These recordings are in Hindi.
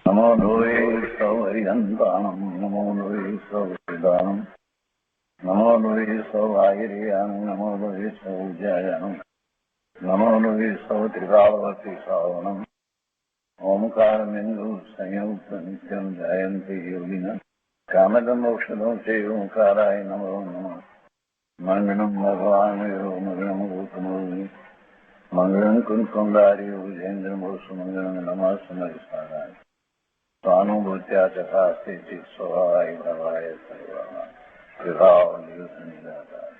नमो द्वे सौहरिहन्ताणं नमो द्वे सौहृदानं नमो द्वे सौवागिर्यानं नमो द्वे सौज्यायानं नमो द्वे सौत्रिकावती सावणम् ओंकारमिन्दु संयुक्त नित्यं जयन्ति योगिनः कामदं मोक्षदं चैव ओंकाराय नमो नमः मङ्गलं भगवान् मङ्गलं गौतमोऽग्नि मङ्गलं कुञ्कुण्डारि विजेन्द्रमोसुमङ्गलं नमः समरिसाराय स्वानुभूत्या चकास्ते चित् स्वभावाय भवाय सर्वाः विभाव निरुद्ध निराकार।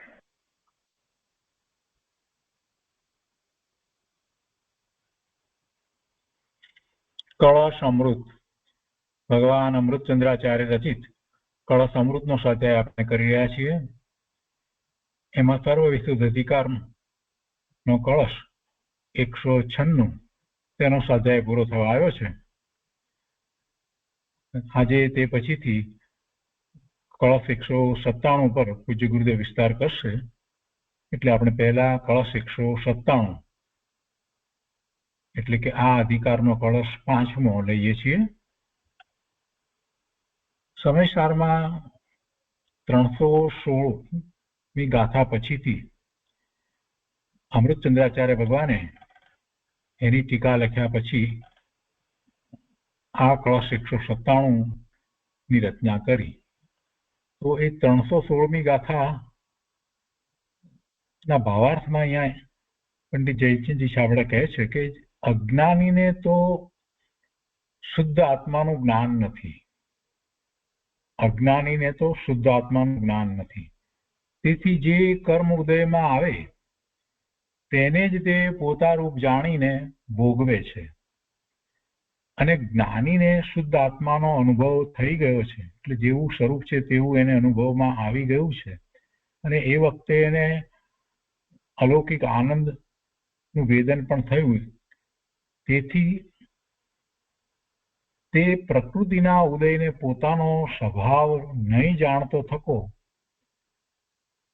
કળશ અમૃત ભગવાન અમૃતચંદ્રાચાર્ય રચિત કળશ અમૃતનો સ્વાધ્યાય આપણે કરી રહ્યા છીએ. એમાં સર્વ વિશુદ્ધ અધિકારનો કળશ 196 તેનો સ્વાધ્યાય પૂરો થવા આવ્યો છે. આજે તે પછીથી કળશ 197 પર પૂજ્ય ગુરુદેવ વિસ્તાર કરશે. એટલે આપણે પહેલા કળશ 197 એટલે કે આ અધિકારનો કળશ 5મો લઈએ છીએ. સમયસારમાં 316મી ગાથા પછીથી અમૃતચંદ્રાચાર્ય ભગવાને એની ટીકા લખ્યા પછી આ કળશ 197ની રચના કરી. તો એ 316મી ગાથા ના ભાવાર્થમાં અહીંયા પંડિત જયચંદજી છાબડા કહે છે કે અજ્ઞાનીને તો શુદ્ધ આત્માનું જ્ઞાન નથી. અજ્ઞાનીને તો શુદ્ધ આત્માનું જ્ઞાન નથી. તેથી જે કર્મ ઉદયમાં આવે તેને જ તે પોતારૂપ જાણીને ભોગવે છે. અને જ્ઞાનીને શુદ્ધ આત્માનો અનુભવ થઈ ગયો છે. એટલે જેવું સ્વરૂપ છે તેવું એને અનુભવમાં આવી ગયું છે. અને એ વખતે એને અલૌકિક આનંદનું વેદન પણ થયું. તેથી તે પ્રકૃતિના ઉદયને પોતાનો સ્વભાવ નહીં જાણતો થકો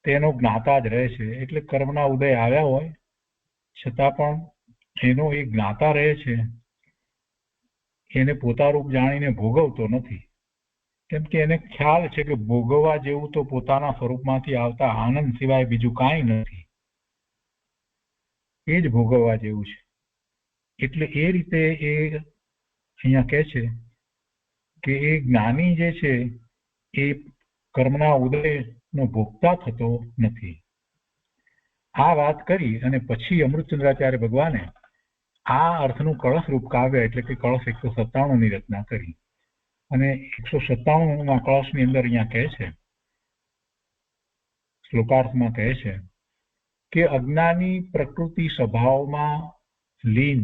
તેનો જ્ઞાતા જ રહે છે. એટલે કર્મના ઉદય આવ્યા હોય છતાં પણ એનો એ જ્ઞાતા રહે છે. એને પોતારૂપ જાણીને ભોગવતો નથી. કેમ કે એને ખ્યાલ છે કે ભોગવવા જેવું તો પોતાના સ્વરૂપમાંથી આવતા આનંદ સિવાય બીજું કાંઈ નથી. એ જ ભોગવવા જેવું છે. એટલે એ રીતે એ અહીંયા કહે છે કે એ જ્ઞાની જે છે એ કર્મના ઉદયનો ભોગતા થતો નથી. આ વાત કરી અને પછી અમૃતચંદ્રાચાર્ય ભગવાને આ અર્થનું કળશરૂપ કાવ્ય એટલે કે કળશ 197ની રચના કરી. અને 197ના કળશની અંદર અહીંયા કહે છે, શ્લોકાર્થમાં કહે છે કે અજ્ઞાની પ્રકૃતિ સ્વભાવમાં લીન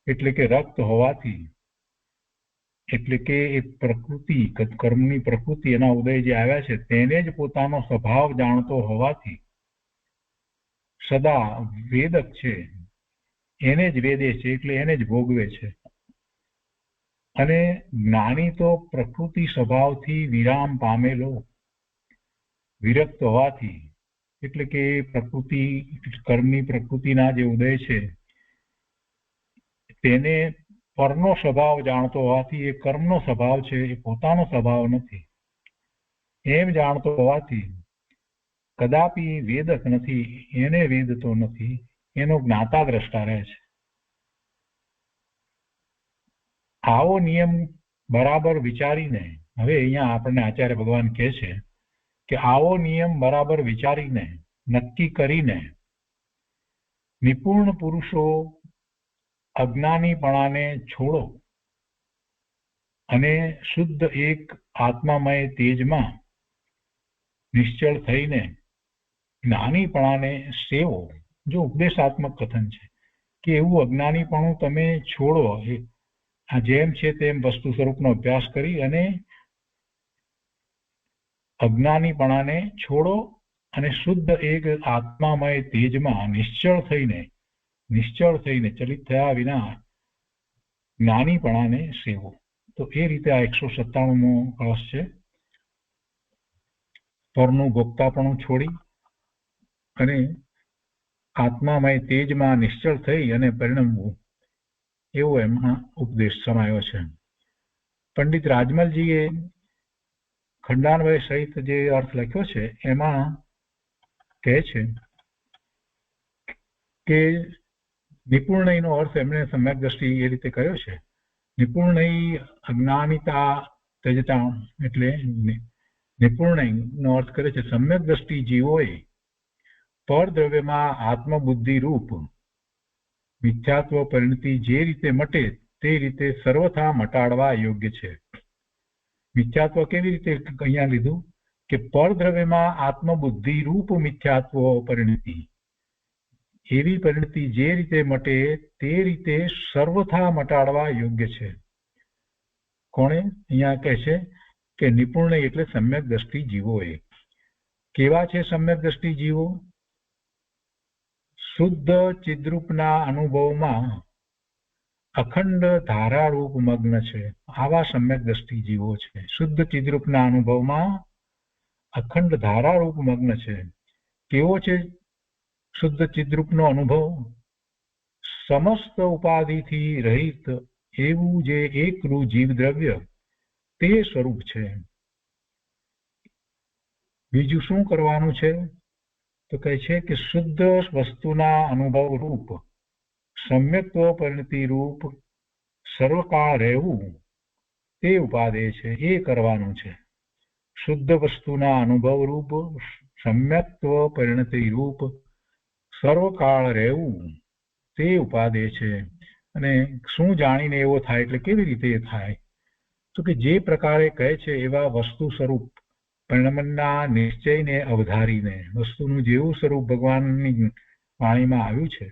એટલે કે રક્ત હોવાથી, એટલે કે એ પ્રકૃતિ કર્મની પ્રકૃતિ એના ઉદય જે આવ્યા છે તેને જ પોતાનો સ્વભાવ જાણતો હોવાથી સદા વેદક છે. એને જ વેદે છે એટલે એને જ ભોગવે છે. અને જ્ઞાની તો પ્રકૃતિ સ્વભાવથી વિરામ પામેલો વિરક્ત હોવાથી, એટલે કે પ્રકૃતિ કર્મની પ્રકૃતિના જે ઉદય છે તેને પરનો સ્વભાવ જાણતો હોવાથી એ કર્મનો સ્વભાવ છે એ પોતાનો સ્વભાવ નથી એમ જાણતો હોવાથી કદાપી વેદક નથી. એને વેદતો નથી. એનો જ્ઞાતા દ્રષ્ટા રહે છે. આવો નિયમ બરાબર વિચારીને, હવે અહીંયા આપણને આચાર્ય ભગવાન કહે છે કે આવો નિયમ બરાબર વિચારીને નક્કી કરીને નિપુણ પુરુષો અજ્ઞાનીપણાને છોડો અને શુદ્ધ એક આત્મામય તેજમાં નિશ્ચળ થઈને જ્ઞાનીપણાને સેવો. જો ઉપદેશાત્મક કથન છે કે એવું અજ્ઞાનીપણું તમે છોડો. આ જેમ છે તેમ વસ્તુ સ્વરૂપનો અભ્યાસ કરી અને અજ્ઞાનીપણાને છોડો અને શુદ્ધ એક આત્મામય તેજમાં નિશ્ચળ થઈને ચલિત થયા વિના જ્ઞાનીપણાને સેવો. તો એ રીતે આ 197મો કળશ છે. પરનું ભોગતાપણું છોડી અને આત્મામય તેજમાં નિશ્ચળ થઈ અને પરિણમવું એવો એમાં ઉપદેશ સમાયો છે. પંડિત રાજમલજીએ ખંડાન્વય સહિત જે અર્થ લખ્યો છે એમાં કહે છે કે નિપુણનો અર્થ એમણે સમ્યક દ્રષ્ટિ એ રીતે કર્યો છે. નિપુણ અજ્ઞાનિતા તજતા, એટલે નિપુણનો અર્થ કરે છે સમ્યક દ્રષ્ટિ જીવોએ પરદ્રવ્યમાં આત્મબુદ્ધિ રૂપ મિથ્યાત્વ પરિણતિ જે રીતે મટે તે રીતે સર્વથા મટાડવા યોગ્ય છે. મિથ્યાત્વ કેવી રીતે અહીંયા લીધું કે પરદ્રવ્યમાં આત્મબુદ્ધિ રૂપ મિથ્યાત્વ પરિણતિ, એવી પરિણતિ જે રીતે મટે તે રીતે સર્વથા મટાડવા યોગ્ય છે. કોણે? અહીંયા કહે છે કે નિપુણ એટલે સમ્યક દ્રષ્ટિ જીવોએ. કેવા છે સમ્યક દ્રષ્ટિ જીવો? શુદ્ધ ચિદ્રૂપના અનુભવમાં અખંડ ધારારૂપ મગ્ન છે. આવા સમ્યક દ્રષ્ટિ જીવો છે. શુદ્ધ ચિદ્રૂપના અનુભવમાં અખંડ ધારારૂપ મગ્ન છે. કેવો છે શુદ્ધ ચિદ્રૂપનો અનુભવ? સમસ્ત ઉપાધિથી રહિત એવું જે એકરૂ જીવ દ્રવ્ય તે સ્વરૂપ છે. બીજું શું કરવાનું છે? તો કહે છે કે શુદ્ધ વસ્તુના અનુભવ રૂપ સમ્યક્ત્વ પરિણતિ રૂપ સર્વકાળ રહેવું તે ઉપાદેય છે. એ કરવાનું છે. શુદ્ધ વસ્તુના અનુભવ રૂપ સમ્યક્ત્વ પરિણતિ રૂપ સર્વકાળ રહેવું તે ઉપાદેય છે. અને શું જાણીને એવો થાય, એટલે કેવી રીતે થાય? તો કે જે પ્રકારે કહે છે એવા વસ્તુ સ્વરૂપ પરિણમનના નિશ્ચયને અવધારીને, વસ્તુનું જેવું સ્વરૂપ ભગવાનની વાણીમાં આવ્યું છે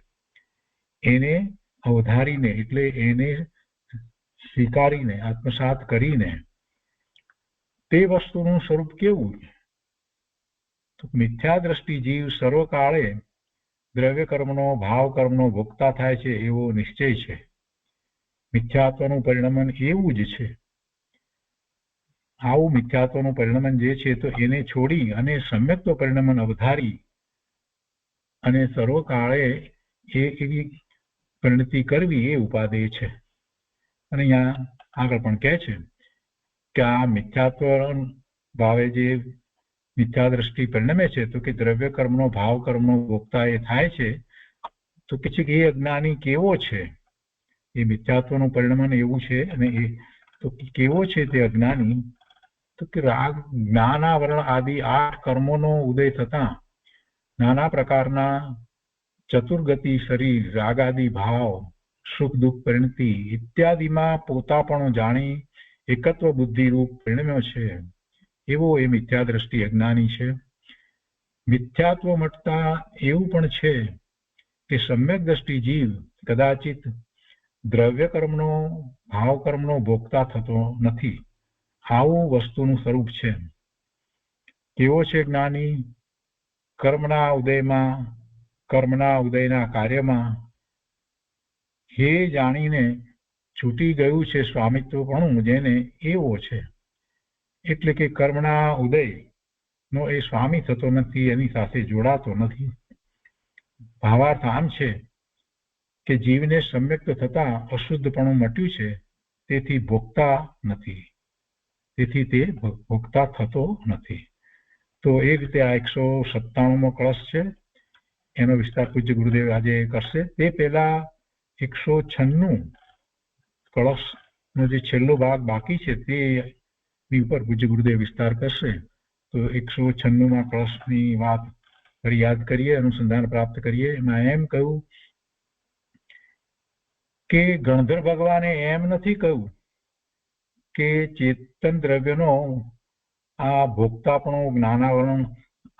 એને અવધારીને, એટલે એને સ્વીકારીને આત્મસાત કરીને તે વસ્તુનું સ્વરૂપ કેવું? તો મિથ્યા દ્રષ્ટિ જીવ સર્વકાળે દ્રવ્ય કર્મનો ભાવ કર્મનો ભોગતા થાય છે એવો નિશ્ચય છે. મિથ્યાત્વનું પરિણમન એવું જ છે. આવું મિથ્યાત્વનું પરિણમન જે છે તો એને છોડી અને સમ્યક્ત્વ પરિણમન અવધારી અને સર્વકાળે એવી પરિણતિ કરવી એ ઉપાદેય છે. અને અહીંયા આગળ પણ કહે છે કે આ મિથ્યાત્વ ભાવે જે મિથ્યા દ્રષ્ટિ પરિણમે છે તો કે દ્રવ્ય કર્મનો ભાવ કર્મનો ભોગતા એ થાય છે. તો કે છે કે એ અજ્ઞાની કેવો છે? એ મિથ્યાત્વનું પરિણમન એવું છે. અને એ તો કેવો છે તે અજ્ઞાની? તો કે રાગ જ્ઞાનાવરણ આદિ 8 કર્મોનો ઉદય થતા નાના પ્રકારના ચતુર્ગતિ શરીર, રાગાદિ ભાવ, સુખ દુઃખ પરિણતિ ઇત્યાદિમાં પોતાપણું જાણી એકત્વ બુદ્ધિ રૂપ પરિણમ્યો છે એવો એ મિથ્યા દ્રષ્ટિ અજ્ઞાની છે. મિથ્યાત્વ મટતા એવું પણ છે કે સમ્યક દ્રષ્ટિ જીવ કદાચિત દ્રવ્ય કર્મનો ભાવ કર્મનો ભોગતા થતો નથી. આવું વસ્તુનું સ્વરૂપ છે. કેવો છે જ્ઞાની? કર્મના ઉદયના કાર્યમાં હે જાણીને છૂટી ગયું છે સ્વામિત્વપણું જેને, એવો છે. એટલે કે કર્મના ઉદયનો એ સ્વામી થતો નથી, એની સાથે જોડાતો નથી. ભાવાર્થ આમ છે કે જીવને સમ્યક્ત થતા અશુદ્ધપણું મટ્યું છે, તેથી ભોગતા નથી, તેથી તે ભોગતા થતો નથી. તો એ રીતે આ 197મો કળશ છે, એનો વિસ્તાર પૂજ્ય ગુરુદેવ આજે કરશે. તે પહેલા 196 કળશનો જે છેલ્લો ભાગ બાકી છે તેની ઉપર પૂજ્ય ગુરુદેવ વિસ્તાર કરશે. તો 196માં કળશની વાત ફરી યાદ કરીએ, અનુસંધાન પ્રાપ્ત કરીએ. એમાં એમ કહ્યું કે ગણધર ભગવાને એમ નથી કહ્યું કે ચેતન દ્રવ્યનો આ ભોગતાપણો જ્ઞાનાવરણ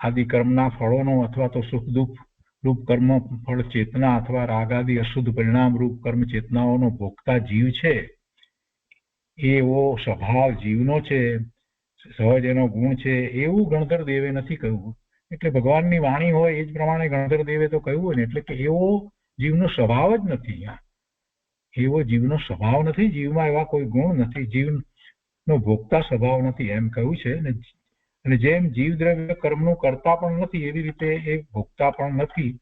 આદિ કર્મના ફળોનો અથવા તો સુખ દુઃખ રૂપ કર્મ ફળ ચેતના અથવા રાગાદિ અશુદ્ધ પરિણામ રૂપ કર્મ ચેતનાઓનો ભોગતા જીવ છે, એવો સ્વભાવ જીવનો છે, સહજ એનો ગુણ છે, એવું ગણધર દેવે નથી કહ્યું. એટલે ભગવાનની વાણી હોય એ જ પ્રમાણે ગણધર દેવે તો કહ્યું હોય ને, એટલે કે એવો જીવનો સ્વભાવ જ નથી. એવો જીવનો સ્વભાવ નથી, જીવમાં એવા કોઈ ગુણ નથી, જીવનો ભોગતા સ્વભાવ નથી એમ કહ્યું છે. અને જેમ જીવ દ્રવ્ય કર્મનું કરતા પણ નથી એવી રીતે એ ભોગતા પણ નથી,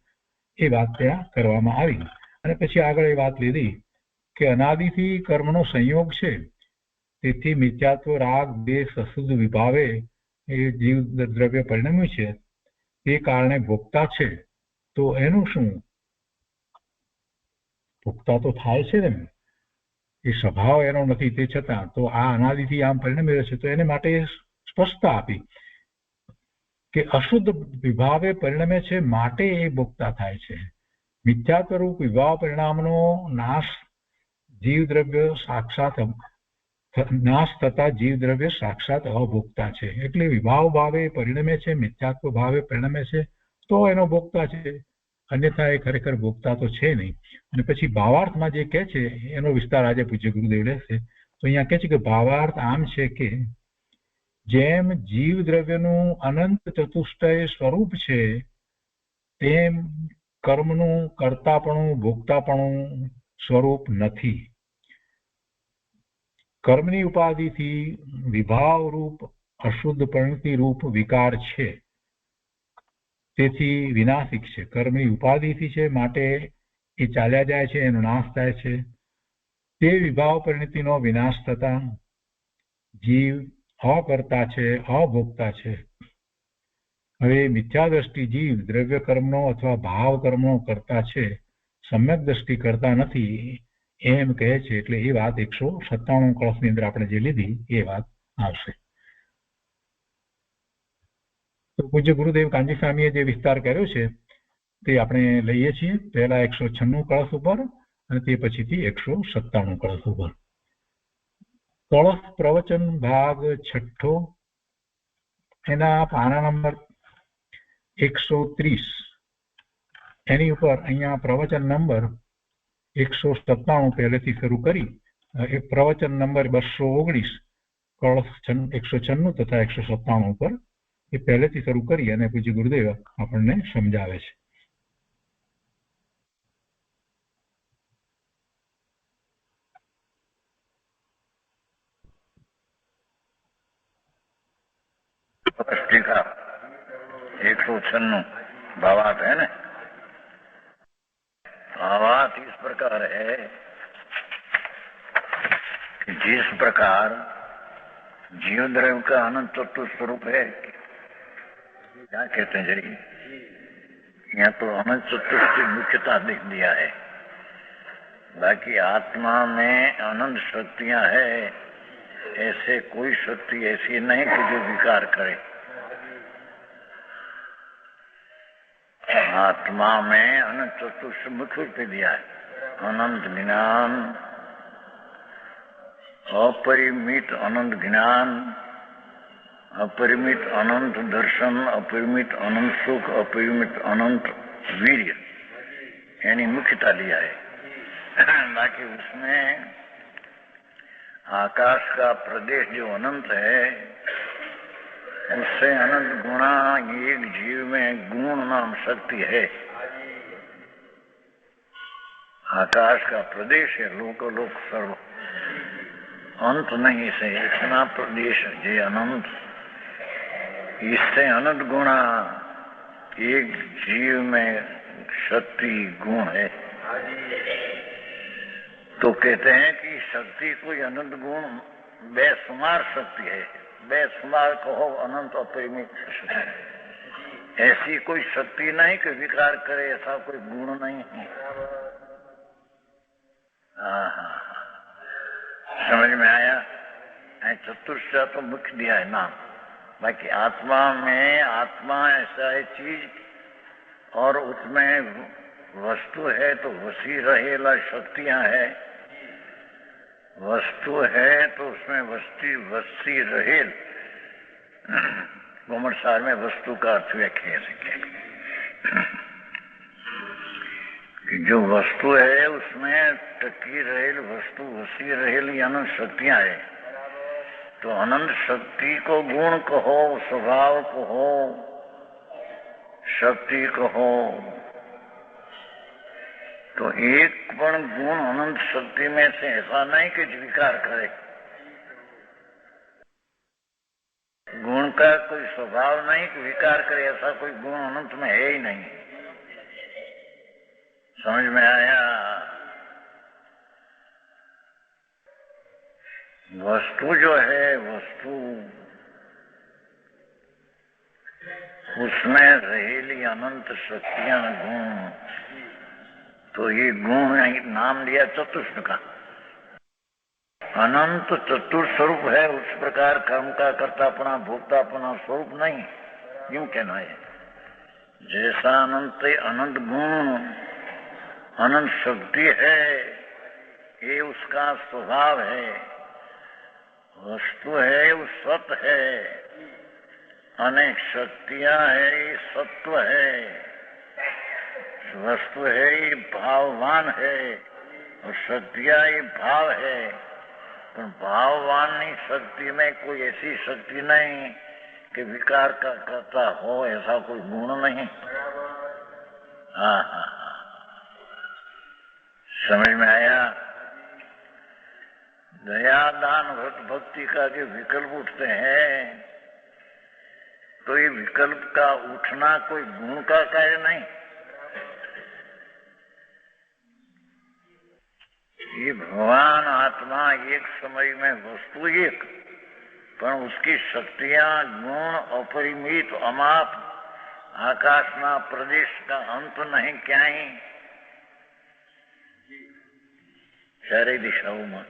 એ વાત ત્યાં કરવામાં આવી. અને પછી આગળ એ વાત લીધી કે અનાદિથી કર્મનો સંયોગ છે, તેથી મિથ્યાત્વ રાગ દેશ અશુદ્ધ વિભાવે એ જીવ દ્રવ્ય પરિણમ્યું છે તે કારણે ભોગતા છે. તો એનું શું? ભોગતા તો થાય છે ને, એ સ્વભાવ એનો નથી, તે છતાં તો આ અનાદિથી આમ પરિણમી રહ્યો છે. તો એને માટે સ્પષ્ટતા આપી કે અશુદ્ધ વિભાવે પરિણમે છે માટે એ ભોગતા થાય છે. મિથ્યાત્વ રૂપ વિભાવ પરિણામનો નાશ જીવ દ્રવ્ય સાક્ષાત નાશ થતા જીવ દ્રવ્ય સાક્ષાત અભોગતા છે. એટલે વિભાવ ભાવે પરિણમે છે, મિથ્યાત્વ ભાવે પરિણમે છે તો એનો ભોગતા છે, અન્યથા એ ખરેખર ભોગતા તો છે નહીં. અને પછી ભાવાર્થમાં જે કહે છે એનો વિસ્તાર આજે પૂજ્ય ગુરુદેવ લેશે. તો અહીંયા કહે છે કે ભાવાર્થ આમ છે કે જેમ જીવ દ્રવ્યનું અનંત ચતુષ્ટય સ્વરૂપ છે તેમ કર્મનું કર્તાપણું ભોગતાપણું સ્વરૂપ નથી. કર્મની ઉપાધિથી વિભાવ રૂપ અશુદ્ધ પરિણતિ રૂપ વિકાર છે, તેથી વિનાશિક છે. કર્મની ઉપાધિથી છે માટે એ ચાલ્યા જાય છે, એનો નાશ થાય છે. તે વિભાવ પરિણતિનો વિનાશ થતા જીવ અકર્તા છે, અભોગતા છે. હવે મિથ્યા દ્રષ્ટિ જીવ દ્રવ્ય કર્મનો અથવા ભાવ કર્મનો કરતા છે, સમ્યક દ્રષ્ટિ કરતા નથી એમ કહે છે. એટલે એ વાત 197 કળશની અંદર આપણે જે લીધી એ વાત આવશે. તો પૂજ્ય ગુરુદેવ કાંજી સ્વામીએ જે વિસ્તાર કર્યો છે તે આપણે લઈએ છીએ. પહેલા 196 કળશ ઉપર અને તે પછીથી 197 કળશ ઉપર. કળશ પ્રવચન ભાગ 6 એના પાના નંબર 130 એની ઉપર અહીંયા પ્રવચન નંબર 197 પહેલેથી શરૂ કરી પ્રવચન નંબર 219 કળશ 196 તથા 197 ઉપર એ પહેલેથી શરૂ કરી અને પૂજ્ય ગુરુદેવ આપણને સમજાવે છે. टीका 196 भावार्थ है ना. भावार्थ इस प्रकार है कि जिस प्रकार जीव द्रव्य का अनंत तत्व स्वरूप है, क्या कहते हैं जरी, यहाँ तो अनंत तत्व की मुख्यता देख दिया है. बाकी आत्मा में अनंत शक्तियां है, ऐसे कोई शक्ति ऐसी नहीं कि जो विकार करे. आत्मा में अनंत तत्व से मुख्य रूप से दिया है. अनंत ज्ञान, अपरिमित अनंत ज्ञान, अपरिमित अनंत दर्शन, अपरिमित अनंत सुख, अपरिमित अनंत वीर्य, यानी मुख्यता लिया है. बाकी उसमें आकाश का प्रदेश जो अनंत है, उससे अनंत गुणा एक जीव में गुण नाम शक्ति है. आकाश का प्रदेश है, लोक सर्व अंत नहीं से इतना प्रदेश जे अनंत, इससे अनंत गुणा एक जीव में शक्ति गुण है. तो कहते हैं कि शक्ति कोई अनंत गुण बेशुमार शक्ति है. बेशुमार कहो अनंत अपरिमित शक्ति, ऐसी कोई शक्ति नहीं कि विकार करे, ऐसा कोई गुण नहीं है. समझ में आया? चतुष्टय तो मुख्य दिया है नाम. बाकी आत्मा में, आत्मा ऐसा है चीज और उसमें वस्तु है तो वसी रहेला शक्तियां है. वस्तु है तो उसमें वसी रहेल. घुमटसार में वस्तु का अर्थ व्याख्या सके कि जो वस्तु है उसमें टकी रहेल, वस्तु वसी रहेल, ये अनंत शक्तियां है. तो अनंत शक्ति को गुण कहो, स्वभाव कहो, शक्ति कहो, तो एक पण गुण अनंत शक्ति में से ऐसा नहीं कि विकार करे. गुण का कोई स्वभाव नहीं कि विकार करे, ऐसा कोई गुण अनंत में है ही नहीं. समझ में आया? वस्तु जो है, वस्तु उसमें रहेली अनंत शक्तियां, गुण, तो ये गुण नाम लिया चतुष्ट का। अनंत चतुर स्वरूप है, उस प्रकार कर्म का कर्तापना भोक्तापना स्वरूप नहीं, यूं कहना है। जैसा अनंत अनंत गुण अनंत शक्ति है, ये उसका स्वभाव है। वस्तु है वो सत है, अनेक शक्तियां है ये सत्व है। वस्तु है ये भाववान है और शक्तियां ये भाव है। पर भाववान शक्ति में कोई ऐसी शक्ति नहीं कि विकार का करता हो, ऐसा कोई गुण नहीं। हाँ हाँ हाँ, समझ में आया। दया दान व्रत भक्ति का जो विकल्प उठते हैं, तो ये विकल्प का उठना कोई गुण का कार्य नहीं। ये भगवान आत्मा एक समय में वस्तु एक, पर उसकी शक्तियां गुण अपरिमित अमाप, आकाशना प्रदेश का अंत नहीं क्या ही, चारे दिशाओं में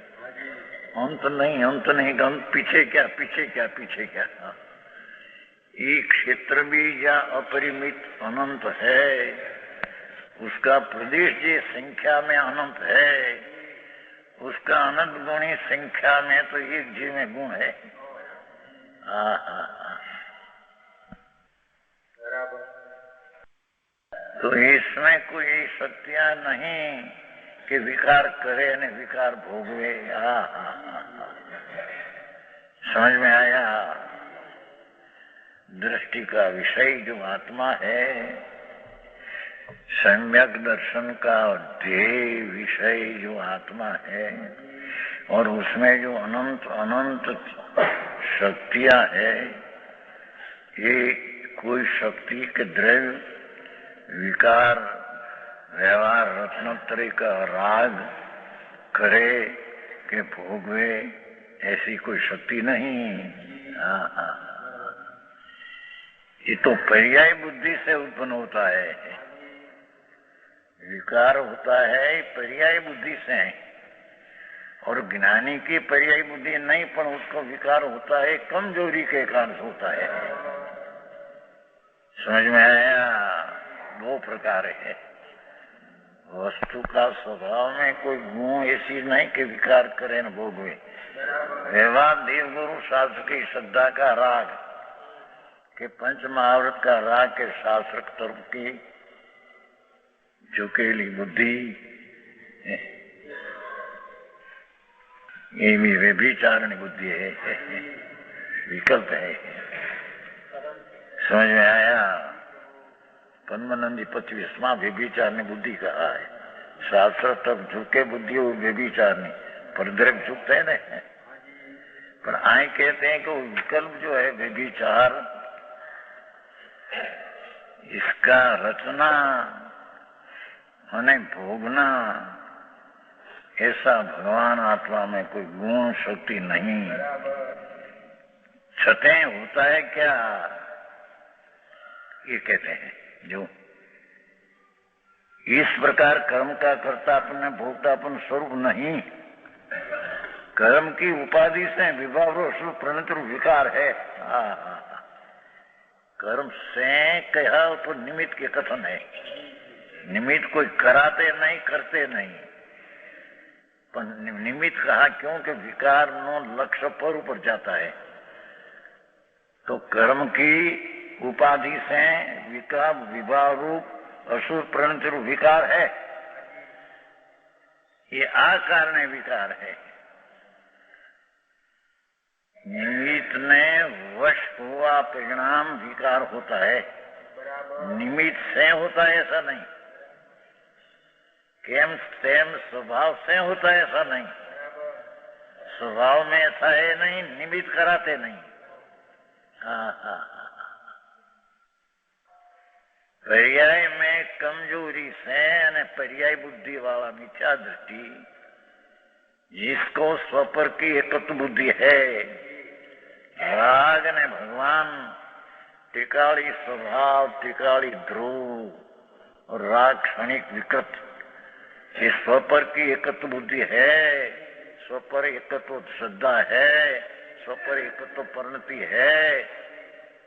अंत नहीं, अंत नहीं, अंत पीछे क्या पीछे क्या पीछे क्या। ये क्षेत्र भी या अपरिमित अनंत है, उसका प्रदेश जी संख्या में अनंत है, उसका अनंत गुणी संख्या में तो एक जीव में गुण है। तो इसमें कोई शक्तियां नहीं कि विकार करे ने विकार भोगवे। समझ में आया। दृष्टि का विषय जो आत्मा है, सम्यक दर्शन का ध्येय विषय जो आत्मा है, और उसमें जो अनंत अनंत शक्तियां है, ये कोई शक्ति के द्रव्य विकार व्यवहार रत्नोत्तरी का राग करे के भोगवे, ऐसी कोई शक्ति नहीं। ये तो पर्याय बुद्धि से उत्पन्न होता है। विकार होता है पर्याय बुद्धि से, और ज्ञानी की पर्याय बुद्धि नहीं, पर उसको विकार होता है कमजोरी के कारण होता है। समझ में आया। दो प्रकार है। वस्तु का स्वभाव में कोई गुण ऐसी नहीं कि विकार करे न भोगवे। व्यवहार देव गुरु शास्त्र की श्रद्धा का राग के पंच महाव्रत का राग के शास्त्र तरफ की झुकेली बुद्धि, ये भी व्यभिचारणी बुद्धि है, विकल्प है। समझ में आया। पद्मानंदी 25वां व्यभिचारणी बुद्धि कहा है। शास्त्र तब झुके बुद्धि और व्यभिचारणी पर दृढ़ झुकते है ना। पर आए कहते हैं कि वो विकल्प जो है व्यभिचार, इसका रचना और भोगना, ऐसा भगवान आत्मा में कोई गुण शक्ति नहीं। छठे होता है क्या, ये कहते हैं जो इस प्रकार कर्म का कर्तापन भोक्तापन स्वरूप नहीं, कर्म की उपाधि से विभाव प्रणत विकार है। कर्म से कहा तो निमित्त के कथन है। निमित्त कोई कराते नहीं, करते नहीं, पर निमित्त कहा क्योंकि विकार नो लक्ष्य पर ऊपर जाता है। तो कर्म की उपाधि से विकार विभाव रूप असुर प्रणत रूप विकार है, ये आकारण विकार है। निमित्त ने वश हुआ परिणाम विकार होता है, निमित्त से होता है ऐसा नहीं। केम तेम स्वभाव से होता है ऐसा नहीं। स्वभाव में ऐसा है नहीं, निमित्त कराते नहीं। पर्याय में कमजोरी से पर्याय बुद्धि वाला मिथ्या दृष्टि जिसको स्वपर की एकत्व बुद्धि है, राग ने भगवान टिकाली स्वभाव, टिकाली ध्रुव और राग क्षणिक विकृत, ये स्वपर की एकत्व बुद्धि है, स्वपर एकत्व श्रद्धा है, स्वपर एकत्व परिणति है,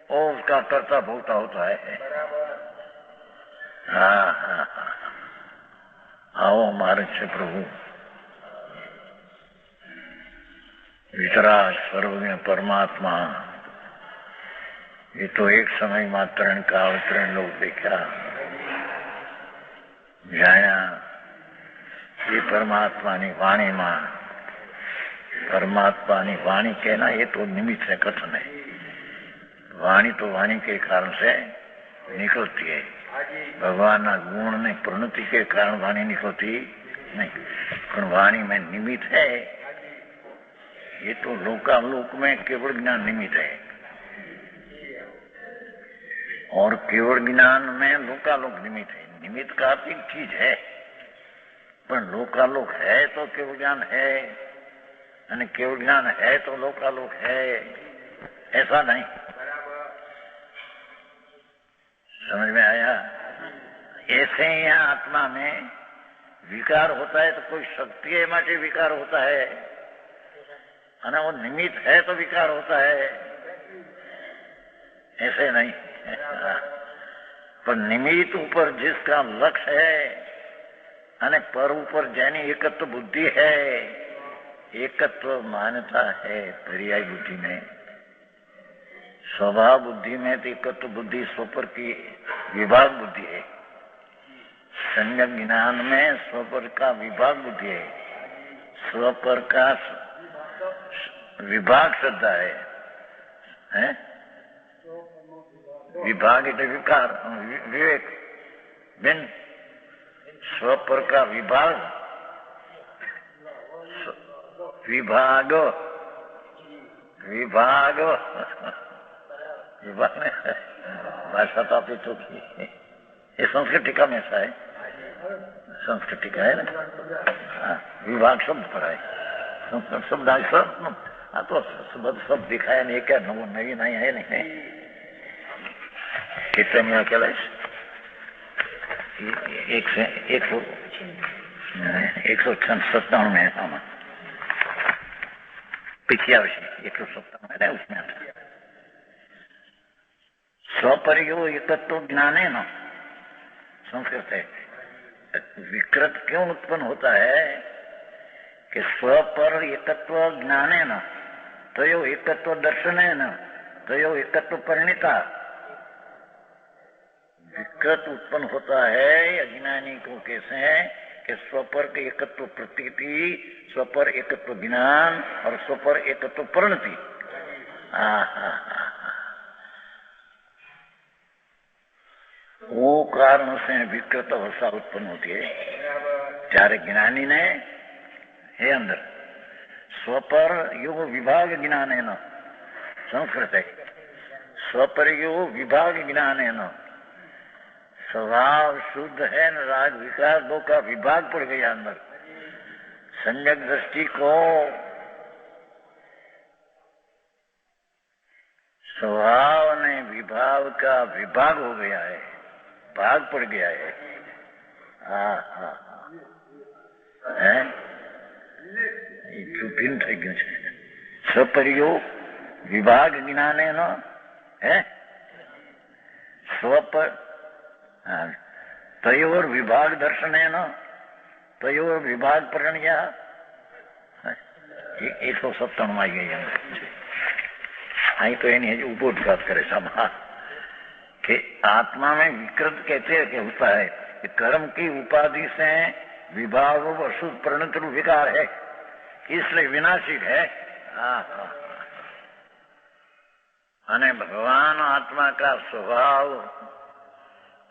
और उसका कर्ता भोक्ता होता है। हाँ हाँ हाँ, आओ हमारे से प्रभु वितराग सर्वज्ञ परमात्मा, ये तो एक समय मात्र का अवतरण लोग देखा जाया, ये परमात्मा ની વાણીમાં, परमात्मा ની वाणी कहना ये तो निमित्त है, कथन है। वाणी तो वाणी के कारण से निकलती है, भगवान ना गुण ने प्रणति के कारण वाणी निकलती नहीं, पर वाणी में निमित्त है। ये तो लोकालोक में केवल ज्ञान निमित्त है, और केवल ज्ञान में लोकालोक निमित्त है। निमित्त का अर्थ एक चीज है, पर लोकालोक है तो केवल ज्ञान है, और केवल ज्ञान है तो लोकालोक है, ऐसा नहीं। समझ में आया? ऐसे ही यहाँ आत्मा में विकार होता है तो कोई शक्ति है माटे विकार होता है, और वो निमित्त है तो विकार होता है, ऐसे नहीं। पर निमित्त ऊपर जिसका लक्ष्य है, અને પર ઉપર જેની એકत्व बुद्धि है, एकत्व मान्यता है पर्याय बुद्धि में, स्वभाव बुद्धि में तो एकत्व बुद्धि स्वपर की विभाग बुद्धि है, संज्ञक ज्ञान में स्वपर का विभाग बुद्धि है, स्वपर का विभाग श्रद्धा है? विभाग એટલે વિકાર, વિવેક, બેન स्वपर का विभाग, विभाग विभाग विभाग भाषा तो आपकी चौकी है, ये संस्कृत टीका में ऐसा है, संस्कृत टीका है ना, हाँ, विभाग शब्द पढ़ा है, संस्कृत शब्द आज सब हाँ तो सब दिखाया नहीं, क्या नवी नहीं है नहीं, कितने में अकेला 197 में है सामान, पिछले वर्ष 197 है, उसमें आता स्वपरियो एकत्व ज्ञान है ना, संस्कृत है। विकृत क्यों उत्पन्न होता है कि स्वपर एकत्व ज्ञान है ना, तो यो एकत्व दर्शन है ना, तो यो एकत्व परिणिता। विकृत उत्पन्न होता है अज्ञानी को कैसे है कि स्वपर के एकत्व प्रतीति, स्वपर एकत्व ज्ञान और स्वपर एकत्व परिणति। वो कारण से विकृत अवस्था उत्पन्न होती है। ત્યારે જ્ઞાની ને હે અંદર स्वपर यो विभाग ज्ञान है न, संस्कृत है, स्वपर यो विभाग ज्ञान है न, स्वभाव शुद्ध है न, राग विकार दो का विभाग पड़ गया अंदर। संज्ञक दृष्टि को स्वभाव ने विभाग का विभाग हो गया है, भाग पड़ गया है। भिन्न થઈ ગયું છે। સ્વપરિયો વિભાગ જ્ઞાન એનો હે स्वपर तयोर विभाग दर्शन है ना, तयोर विभाग प्रणिया 157 में आई गई हम आई तो एनी हजू उपोद्घात करे सभा कि आत्मा में विकृत कहते हैं कि होता है कि कर्म की उपाधि से विभाग अशुद्ध परिणत विकार है, इसलिए विनाशिक है। अने भगवान आत्मा का स्वभाव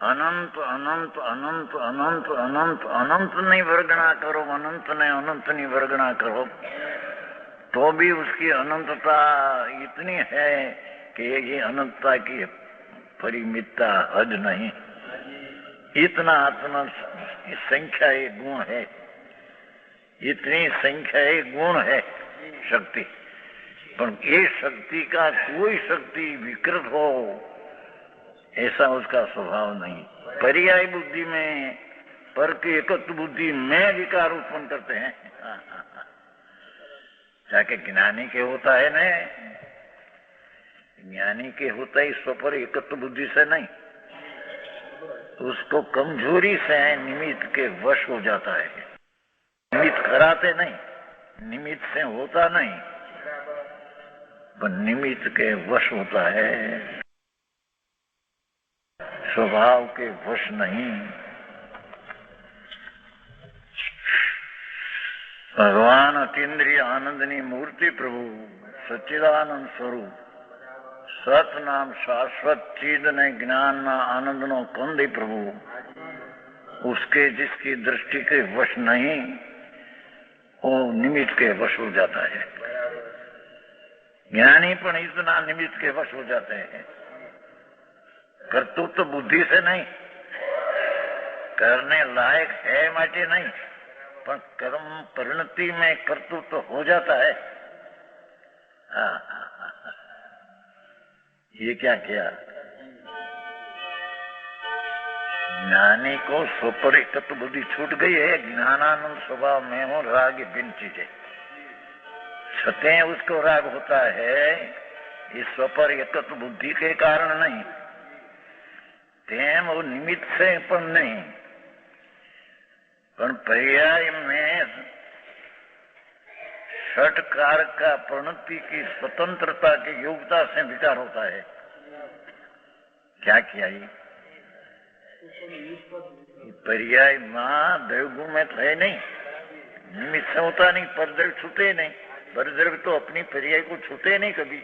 अनंत अनंत अनंत अनंत अनंत अनंत नहीं वर्गना करो, अनंत ने अनंत नहीं वर्गना करो तो भी उसकी अनंतता इतनी है कि ये अनंतता की परिमितता हद नहीं, इतना आत्मा संख्या एक गुण है, इतनी संख्या है, गुण है शक्ति, पर ये शक्ति का कोई शक्ति विकृत हो ऐसा उसका स्वभाव नहीं। पर्याय बुद्धि में पर की एकत्व बुद्धि में विकार उत्पन्न करते हैं। जाके ज्ञानी के होता है न, ज्ञानी के होता है स्वपर एकत्व बुद्धि से नहीं, उसको कमजोरी से निमित्त के वश हो जाता है। निमित्त कराते नहीं, निमित्त से होता नहीं, पर निमित्त के वश होता है, स्वभाव के वश नहीं। भगवान अतीन्द्रिय आनंदनी मूर्ति प्रभु सच्चिदानंद स्वरूप सत नाम शाश्वत चीज ने ज्ञान ना आनंद नो कंदी प्रभु, उसके जिसकी दृष्टि के वश नहीं वो निमित्त के वश हो जाता है। ज्ञानी पण इतना निमित्त के वश हो जाते हैं, कर्तृत्व बुद्धि से नहीं, करने लायक है माटे नहीं, पर कर्म परिणति में कर्तृत्व हो जाता है। ये क्या किया? ज्ञानी को स्वपर एकत्व बुद्धि छूट गई है, ज्ञानानंद स्वभाव में हो, राग भिन्न चीजें छते उसको राग होता है, इस स्वपर एकत्व बुद्धि के कारण नहीं, तेम वो निमित्त से पण नहीं, पर पर्याय में षट कारक का प्रणति की स्वतंत्रता की योग्यता से विचार होता है। क्या किया ये पर्याय मां द्रव्य में तो है नहीं, निमित्त से होता नहीं, परद्रव्य छूते नहीं, परद्रव्य तो अपनी पर्याय को छूते नहीं कभी।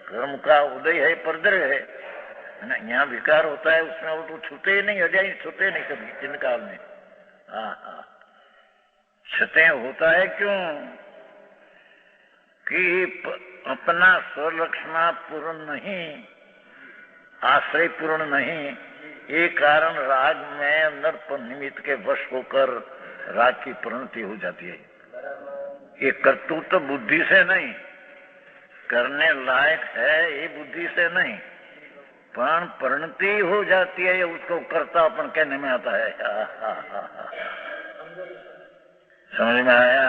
कर्म का उदय है, परद्रव्य है, यहाँ विकार होता है उसमें वो तो छूते नहीं, अजाई छूते नहीं कभी जिन काल में। छते होता है क्यों कि अपना स्वलक्षणा पूर्ण नहीं, आश्रय पूर्ण नहीं, ये कारण राग में नर्प निमित्त के वश होकर राग की परिणति हो जाती है। ये कर्तृत्व बुद्धि से नहीं, करने लायक है ये बुद्धि से नहीं, पर परिणति हो जाती है, उसको कर्तापन कहने में आता है। समझ में आया?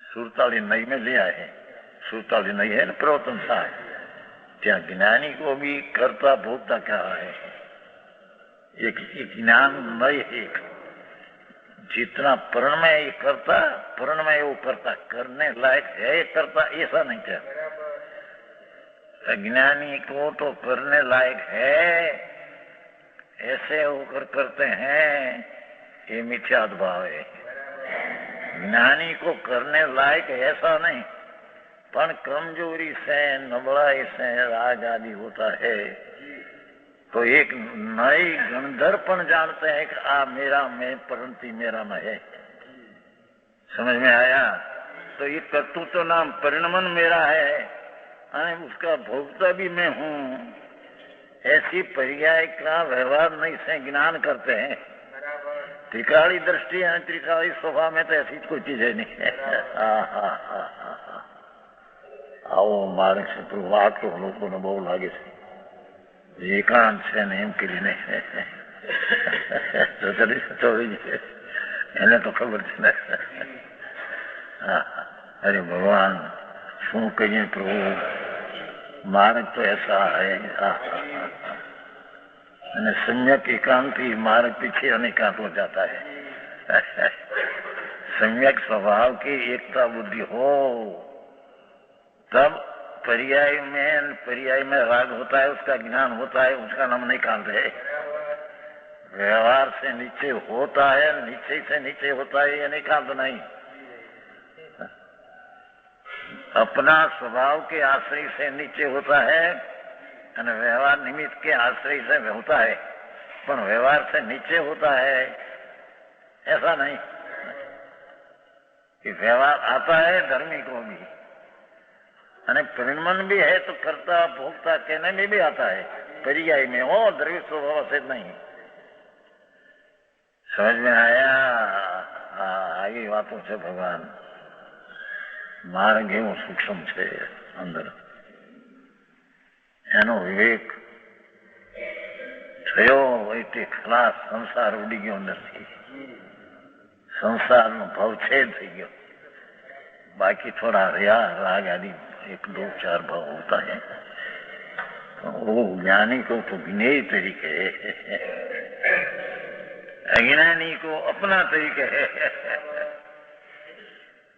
सुरताली नई में लिया है, सुरताली नई है ना प्रवर्तन साहब, त्या ज्ञानी को भी कर्ता भोक्ता कहा है। एक ज्ञान नई है, जितना परण में ये करता, परण में वो करता, करने लायक है करता, ऐसा नहीं क्या। अज्ञानी को तो करने लायक है ऐसे होकर करते हैं, ये मिथ्यात्व भाव है। ज्ञानी को करने लायक ऐसा नहीं, पर कमजोरी से नबड़ाई से राग आदि होता है, तो एक नई गणधरपण जानते हैं कि आ मेरा में परंती मेरा में है। समझ में आया? तो ये कर्तृत्व नाम परिणमन मेरा है, उसका भोक्ता भी मैं हूँ, ऐसी पर्याय का व्यवहार नहीं से ज्ञान करते हैं। त्रिकाली दृष्टि है, त्रिकाली स्वभाव में तो ऐसी कोई चीज है नहीं। आओ मारे से तो बात तो लोगों ने बहुत लागे से एकांत से नेम के लिए नहीं तो એને તો ખબર છે ને। अरे भगवान शू कहिए प्रभु, मार्ग तो ऐसा है। सम्यक एकांती मार्ग पीछे अनेकांत हो जाता है। सम्यक स्वभाव की एकता बुद्धि हो तब पर्याय में राग होता है, उसका ज्ञान होता है, उसका नाम नहीं कांत है। व्यवहार से नीचे होता है, नीचे से नीचे होता है, ये नहीं कांत नहीं। अपना स्वभाव के आश्रय से नीचे होता है और व्यवहार निमित्त के आश्रय से होता है, पर व्यवहार से नीचे होता है ऐसा नहीं कि व्यवहार आता है धर्मी को भी, અને परिणमन भी है तो कर्ता भोक्ता कहने में भी आता है, पर्याय में हो, द्रव्य स्वभाव से नहीं। समझ में आया? આવી વાતો છે ભગવાન. માર્ગ એવો સૂક્ષ્મ છે અંદર, એનો વિવેક થયો હોય તે ખલાસ સંસાર ઉડી ગયો નથી. संसार में भवछेद થઈ ગયો. बाकी थोड़ा राग आदि 1 2 4 भाव होता है. वो ज्ञानी को तो विनय तरीके है, अज्ञानी को अपना तरीके है.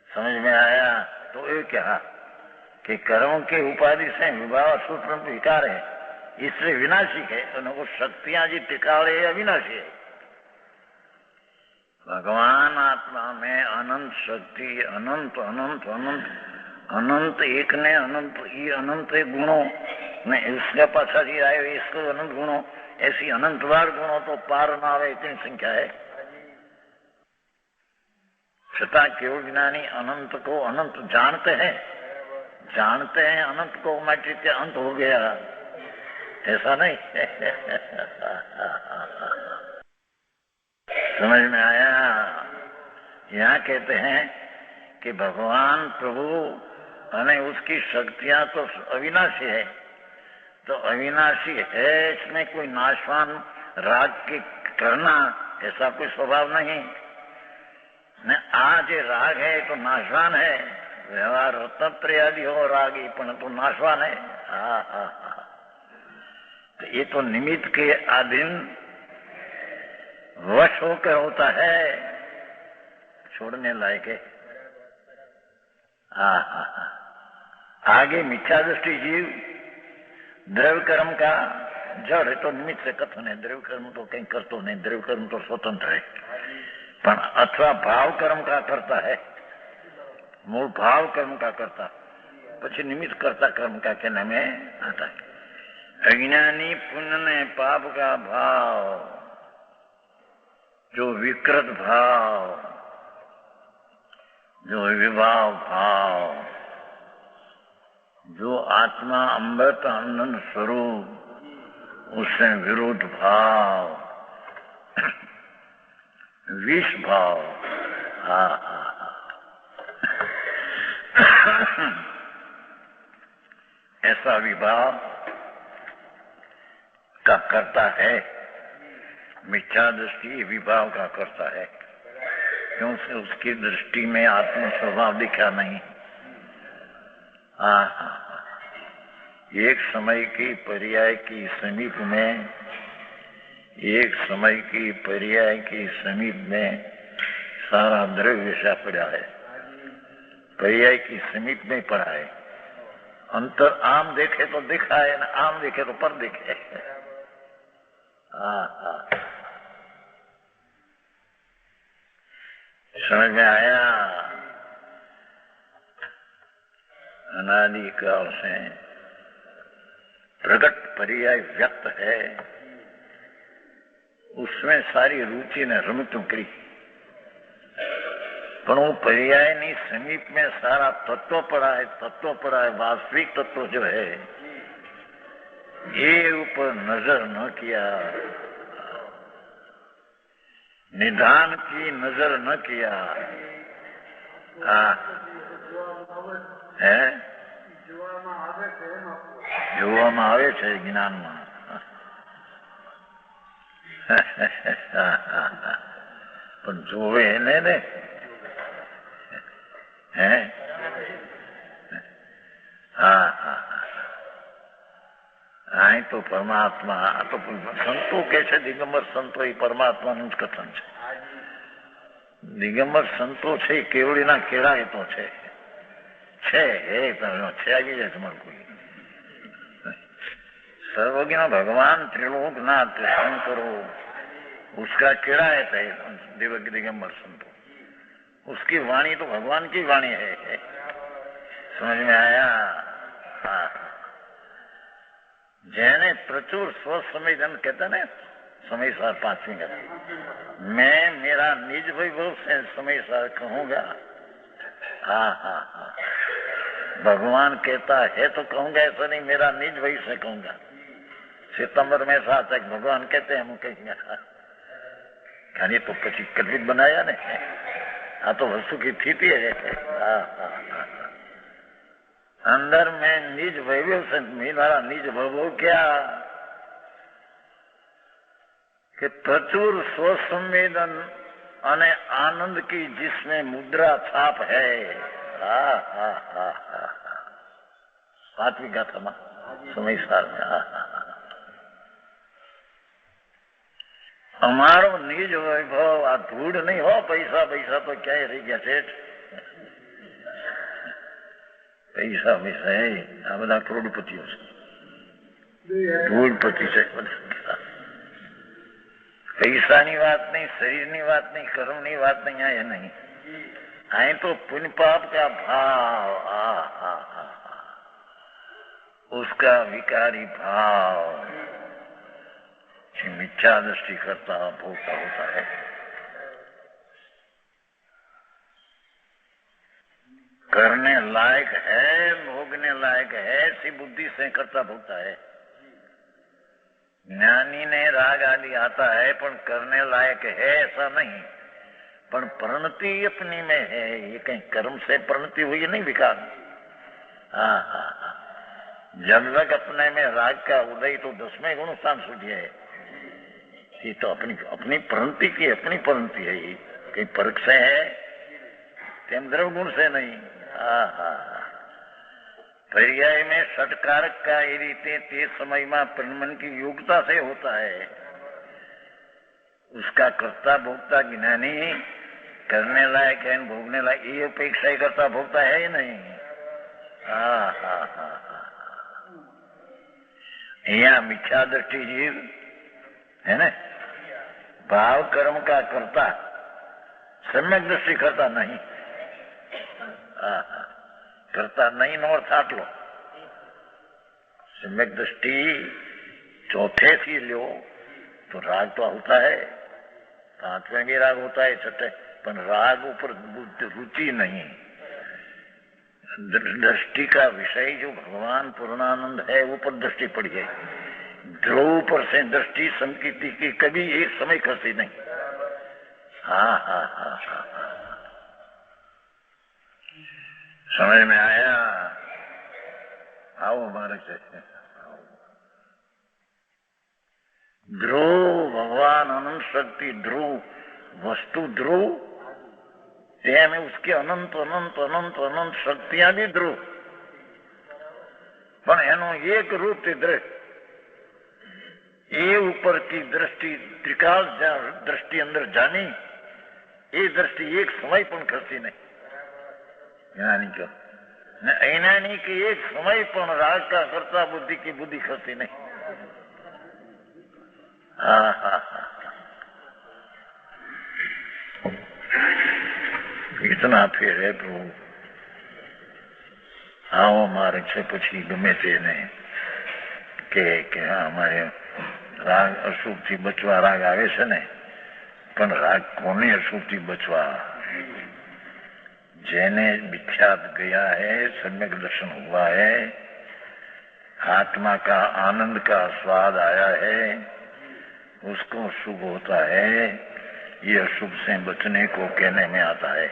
समझ में आया? तो ये क्या कि कर्म के उपाधि से विवाह सूत्र विकार है, इसलिए विनाशी है. तो वो शक्तियां जी टिकावे अविनाशी है. भगवान आत्मा में अनंत शक्ति, अनंत अनंत अनंत अनंत एक ने अनंत ये अनंत गुणों ने इसके पाछा जी आए इसको अनंत गुणों, ऐसी अनंत बार गुणों तो पार ना आवे इतनी संख्या है. छठा केवल ज्ञानी अनंत को अनंत जानते हैं अनंत को माटित्य अंत हो गया, ऐसा नहीं. समझ में आया? यहाँ कहते हैं कि भगवान प्रभु अने उसकी शक्तियां तो अविनाशी है. तो अविनाशी है, इसमें कोई नाशवान राग की करना ऐसा कोई स्वभाव नहीं. ने आज राग है तो नाशवान है. व्यवहार रत्नत्रय आदि हो रागी पण तो नाशवान है. तो ये तो निमित्त के अधीन वश होकर होता है, छोड़ने लायक है. आगे मिथ्या दृष्टि जीव द्रव्य कर्म का जड़ है तो निमित्त से कथन है. द्रव्य कर्म तो कहीं करतो नहीं, द्रव्य कर्म तो स्वतंत्र है. पर अथवा भाव कर्म का करता है, मूल भाव कर्म का करता, પછી निमित्त करता कर्म का कहने में आता है. अज्ञानी पुण्य ने पाप का भाव, जो विकृत भाव, जो विभाव भाव, जो आत्मा अमृत आनंद स्वरूप, उससे विरोध भाव, विष भाव, ऐसा विभाव का करता है. मिथ्या दृष्टि विभाव का करता है, क्योंकि उसकी दृष्टि में आत्म स्वभाव दिखा नहीं. एक समय की पर्याय की समीप में, एक समय की पर्याय की समीप में सारा द्रव्य सा पड़ा है. पर्याय की समीप में पड़ा है. अंतर आम देखे तो दिखा है, आम देखे तो पर दिखे. समझ में आया? अनादि काल से प्रकट पर्याय व्यक्त है, उसमें सारी रुचि ने रमतू करी. पर वो पर्याय नहीं, समीप में सारा तत्व पड़ा है. वास्तविक तत्व जो है ये ऊपर नजर न किया, निधान की नजर न किया. है જોવામાં આવે છે જ્ઞાનમાં. પણ જોવે એને ને હે. અહીં તો પરમાત્મા, આ તો સંતો કે છે દિગંબર સંતો, એ પરમાત્માનું જ કથન છે. દિગંબર સંતો છે કેવડીના કેળા એ તો છે આવી જાય તમારું કોઈ. सर्वज्ञ भगवान त्रिलोकनाथ शंकरो उसका केड़ा है दिगंबर संतो. उसकी वाणी तो भगवान की वाणी है. समझ में आया? जैने प्रचुर स्व संवेदन कहते ना, समय सार 5वीं का, मैं मेरा निज वैभव से समय सार कहूंगा. भगवान कहता है तो कहूंगा, ऐसा नहीं मेरा निज वैभव से कहूंगा. सितंबर में 7 तक भगवान कहते हैं, हम कहेंगे खाली तो પછી કલ્પિત બનાયા ને, આ તો વસ્તુ की स्थिति है। अंदर में निज वैभव से मेरा निज वैभव क्या कि प्रचुर स्वसंवेदन अने आनंद की जिसमें मुद्रा छाप है। सातवीं गाथा में समय सार में અમારો નિજ વૈભવ આ ધૂળ નહીં હો। પૈસા પૈસા તો ક્યાંય રહી ગયા છે। પૈસા પૈસા આ બધા કરોડપતિઓ છે, ધૂળપતિ છે બધા। પૈસાની વાત નહીં, શરીરની વાત नहीं, कर्मની વાત नहीं, આ नहीं। आए तो पुण्य पाप का भाव, उसका विकारी भाव मिथ्या दृष्टि करता भोगता होता है। करने लायक है, भोगने लायक है, ऐसी बुद्धि से करता भोगता है। ज्ञानी ने राग आदि आता है पर करने लायक है ऐसा नहीं, पर परिणति अपनी में है। ये कहीं कर्म से परिणति हुई नहीं विकार। जब तक अपने में राग का उदय तो 10वें गुण स्थान सूझे है। ये तो अपनी अपनी परिणति की अपनी परिणति है। ये कहीं परख से है, तेम द्रव गुण से नहीं। पर्याय में षटकारक का ये रीते ते समय में मन की योग्यता से होता है। उसका कर्ता भोक्ता ज्ञानी करने लायक है, भोगने लायक, ये अपेक्षा ही करता भोगता है ही नहीं। यहाँ मिथ्या दृष्टि जीव है ना, भाव कर्म का करता, सम्यक दृष्टि करता नहीं। करता नहीं नो अर्थ लो। सम्यक दृष्टि चौथे थी लो तो राग तो होता है, 5वें भी राग होता है, छठे, पर राग ऊपर रुचि नहीं। दृष्टि का विषय जो भगवान पूर्णानंद है ऊपर दृष्टि पड़ी है। ध्रुव पर से दृष्टि संकीर्ति की कभी एक समय करती नहीं। समझ में आया? आओ हमारे से ध्रुव भगवान अनंत शक्ति ध्रुव वस्तु ध्रुव में उसके अनंत अनंत अनंत अनंत शक्तियां भी ध्रुव, पर एनो एक रूप थी दृष्टि। ये ऊपर की दृष्टि त्रिकाल दृष्टि अंदर जानी, ये दृष्टि एक समय पण करती नहीं। ज्ञानी को ऐनानी की एक समय पण राग का करता बुद्धि की बुद्धि करती नहीं। इतना फेर है प्रभु। आओ मार्ग से પછી ગમે તેને કે અમારે રાગ અશુભ થી બચવા રાગ આવે છે ને, પણ રાગ કોને અશુભ થી बचवा? જેને विख्यात गया है, सम्यक दर्शन हुआ है, आत्मा का आनंद का स्वाद आया है, उसको शुभ होता है। ये अशुभ से बचने को कहने में आता है,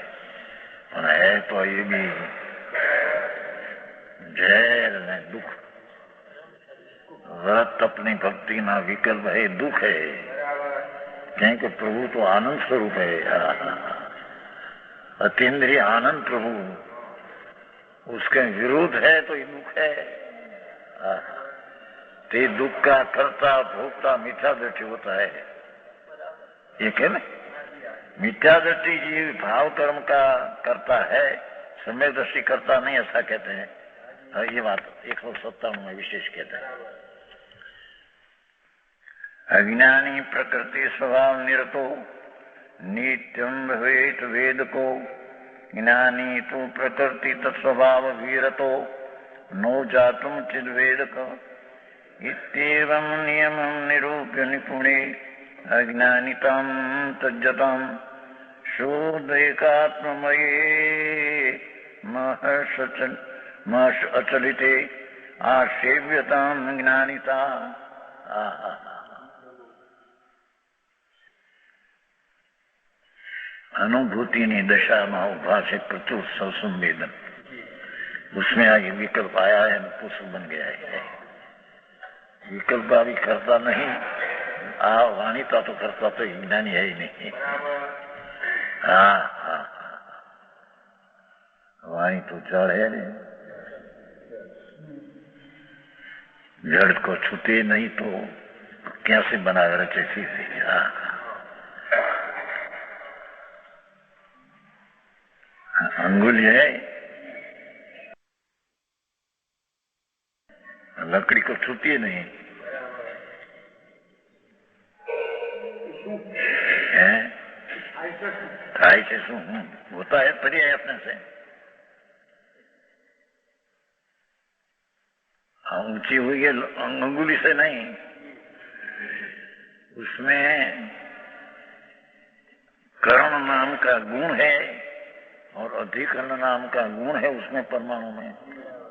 पर है तो ये भी जहर है, दुख। व्रत अपनी भक्ति ना विकल्प है, दुख है, क्योंकि प्रभु तो आनंद स्वरूप है। अतीन्द्रिय आनंद प्रभु, उसके विरोध है तो ये दुख है। ते दुख का करता भोगता मिथ्या दृष्टि होता है। ये क्या ना, मिथ्या दृष्टि जीव भाव कर्म का करता है, सम्यक दृष्टि करता नहीं, ऐसा कहते हैं। ये बात 157 में विशेष कहते हैं। अज्ञानी प्रकृति स्वभाव निरतो नित्यम भवेत वेद को, ज्ञानी तो प्रकृति तत्स्वभाव वीरतो नो जातुम चिद वेद को। इत्येवं नियमं निरूप्य निपुणे अज्ञानितां तज्जतां शोधैकात्ममये महर्ष अचलिते आसेव्यतां ज्ञानिता। अनुभूति दशा में उभा से प्रचुर संवेदन, उसमें आगे विकल्प आया है, पुष्प बन गया है। विकल्प अभी करता नहीं, वाणिता तो करता तो ज्ञानी है ही नहीं। हाँ, वाणी तो जड़ है, जड़ को छूटे नहीं तो कैसे बना रचे चीज। अंगुली है, लकड़ी को छूती नहीं है, થાય છે શું होता है पर्याय अपने से। ऊंची हुई है अंगुली से नहीं, उसमें कर्ण नाम का गुण है और अधिकरण नाम का गुण है उसमें, परमाणु में।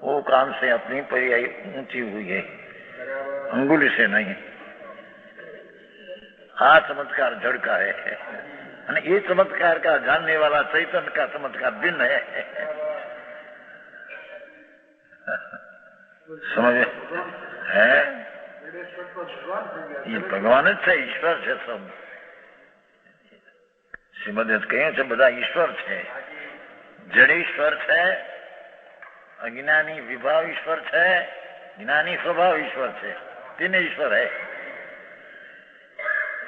वो काम से अपनी पर्याय ऊंची हुई है, अंगुली से नहीं। आ चमत्कार जड़ का है, ये चमत्कार का जानने वाला चैतन्य का चमत्कार भिन्न है। समझ है? ये भगवान જ છે, ઈશ્વર છે सब। શ્રીમદ કહ્યું છે બધા ઈશ્વર છે, જડેશ્વર છે, अज्ञानी विभाव ईश्वर है, ज्ञानी स्वभाव ईश्वर है, तीन ईश्वर है।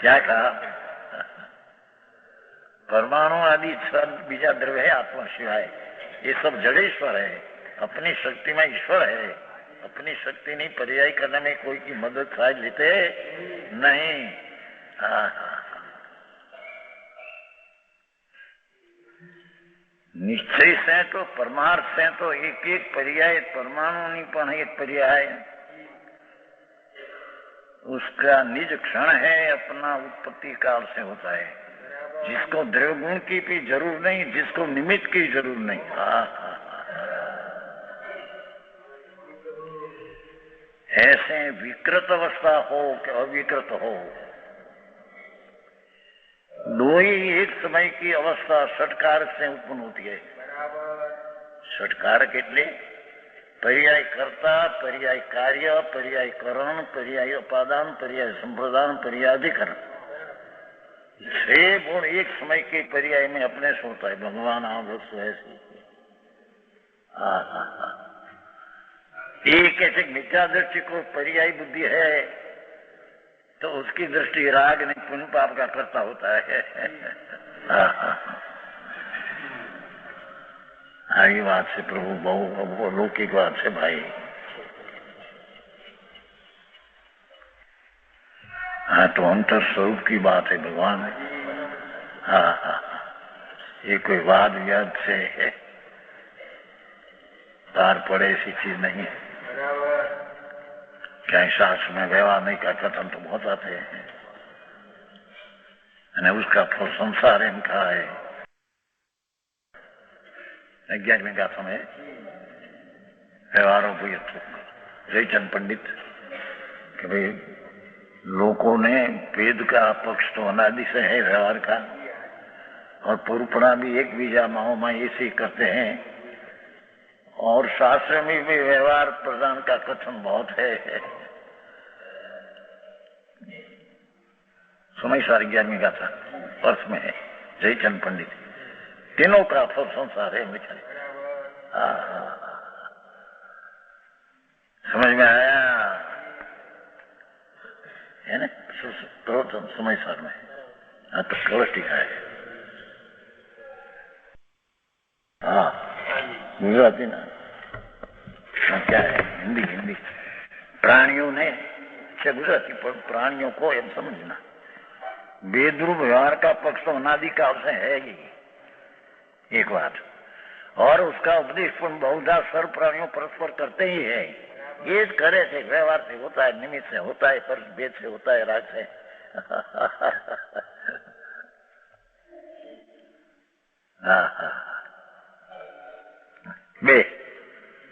क्या कहा? परमाणु आदि सब बीजा द्रव्य है आत्मा शिवाय, ये सब जड़ेश्वर है, अपनी शक्ति में ईश्वर है। अपनी शक्ति नहीं पर्याय करने में कोई की मदद साथ लेते नहीं। निश्चय से तो परमार्थ से तो एक एक पर्याय, परमाणु नहीं पण एक पर्याय उसका निज क्षण है, अपना उत्पत्ति काल से होता है, जिसको द्रव्य गुण की भी जरूर नहीं, जिसको निमित्त की जरूर नहीं। ऐसे विकृत अवस्था हो कि अविकृत हो, दो ही एक समय की अवस्था षटकारक से उत्पन्न होती है। षटकारक એટલે पर्याय कर्ता, पर्याय कार्य, पर्याय करण, पर्याय उपादान, पर्याय संप्रदान, पर्याय अधिकरण। 6 गुण एक समय के पर्याय में अपने से होता है। भगवान वस्तु ऐसी एक ऐसे मिथ्या दृष्टि को पर्याय बुद्धि है तो उसकी दृष्टि राग नहीं पुण्य पाप का करता होता है। आई बात से प्रभु बहु लौकिक बात से भाई। हाँ तो अंतर स्वरूप की बात है भगवान। हाँ, ये कोई वाद विवाद से तार पड़े ऐसी चीज नहीं है। क्या शास्त्र में व्यवहार नहीं का कथन तो बहुत आते हैं, उसका फल संसार एम कहा है। 11वीं गाथा में व्यवहारों को जयचंद पंडित कि भाई लोगों ने वेद का पक्ष तो अनादि से है व्यवहार का, और पूर्वपणा भी एक बीजा माओ में ऐसे करते हैं, और शास्त्र में भी व्यवहार प्रदान का कथन बहुत है। समय सारी 11वीं गाथा अर्थ में है जयचंद पंडित। तीनों का फल संसार है मित्र। समझ में आया है ना? प्रवचन समय सार में तो कलश टीका है। हाँ गुजराती ना क्या है? हिंदी प्राणियों ने अच्छा गुजराती पर प्राणियों को एम समझना, वेदरूप व्यवहार का पक्ष तो अनादि काल से है ही एक बात, और उसका उपदेश पण बहुधा सर्व प्राणियों परस्पर करते ही है। ये करे थे व्यवहार से होता है, निमित्त से होता है, पर भेद से होता है, राग से।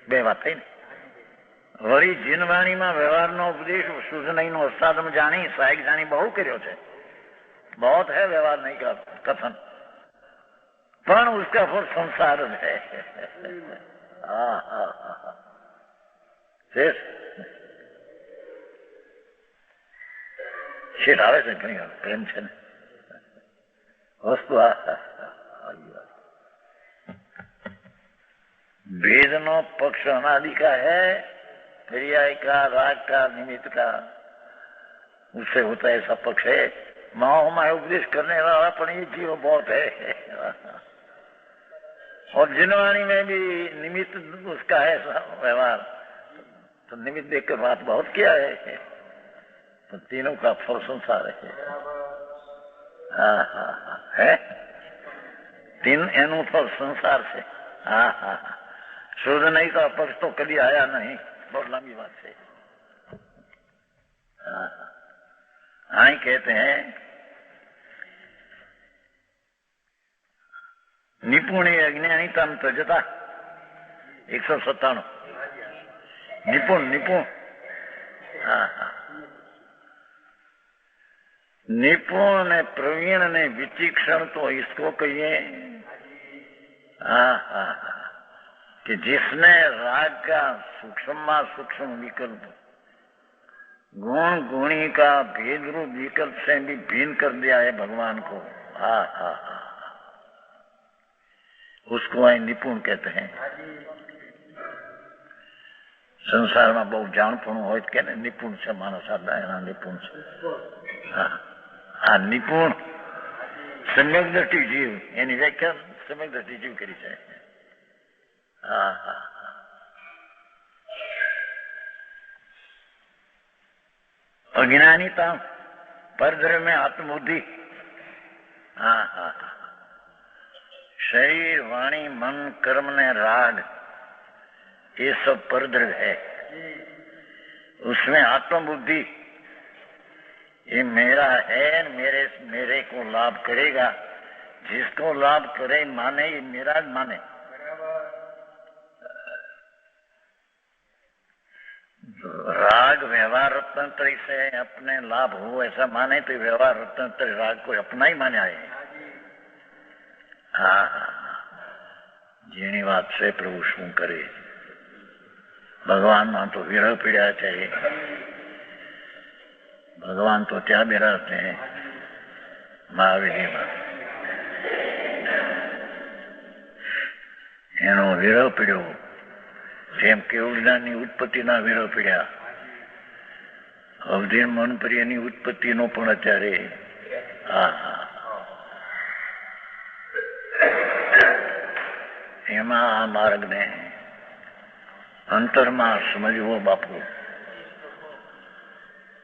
બે વાત થઈ ને। વળી જીનવાણીમાં વ્યવહારનો ઉપદેશ શુદ્ધનહીનો અષ્ટાદમ જાણી સહાયક જાણી બહુ કર્યો છે। बहुत है व्यवहार नहीं का कथन, पण उसका फल संसार है। हाँ हाँ हाँ, फिर શેઠ આવે છે ઘણી વાર પ્રેમ છે ને વસ્તુ भेद नो पक्ष अनादि का है, पर्याय का, राग का, निमित्त का, उससे होता है ऐसा पक्ष है। माओ में उपदेश करने वाला पर ये जीव बहुत है। और जिनवाणी में भी निमित्त उसका है व्यवहार, तो निमित्त देखकर बात बहुत किया है, तो तीनों का फल संसार है। हाँ हाँ हाँ है तीन एनु फल संसार से। हाँ हाँ हाँ शुद्ध नहीं का पक्ष तो कभी आया नहीं, बहुत लंबी बात है। हाँ कहते हैं निपुण अज्ञानिता में तजता 197 निपुण निपुण। हाँ हाँ निपुण ने प्रवीण ने विचक्षण तो इसको कहिए। हाँ हाँ हाँ कि जिसने राग का सूक्ष्म सूक्ष्म विकल्प गुण गुणी का भेद रूप विकल्प से भी भिन्न कर दिया है भगवान को। हाँ हाँ हाँ उसको वही निपुण कहते हैं। संसार में बहुत जाणपणું હોય કે ને નિપુણ છે માણસ આ એના નિપુણ છે। હા આ નિપુણ સમ્યક દ્રષ્ટિ જીવ એની વ્યાખ્યા સમ્યક દ્રષ્ટિ જીવ કરી છે। हाँ हाँ अज्ञानिता परद्रव्य में आत्मबुद्धि। हाँ हाँ शरीर वाणी मन कर्म ने राग ये सब परद्रव्य है। उसमें आत्मबुद्धि ये मेरा है, मेरे को लाभ करेगा, जिसको लाभ करे माने ये मेरा माने। राग व्यवहार रत्नत्र से अपने लाभ हो ऐसा माने तो व्यवहार रत्नत्र राग को अपना ही माने आए। हाँ जेनी बात से प्रभु शू करे भगवान में तो विरह पीड़ा चाहिए। भगवान तो क्या बिराते हैं महावीर में एनो विरह पीड़ो તેમ કેવળની ઉત્પત્તિના વિરહ પીડ્યા અવધીન મનપ્રિયની ઉત્પત્તિનો પણ અત્યારે એમાં આ માર્ગને અંતરમાં સમજવો બાપુ।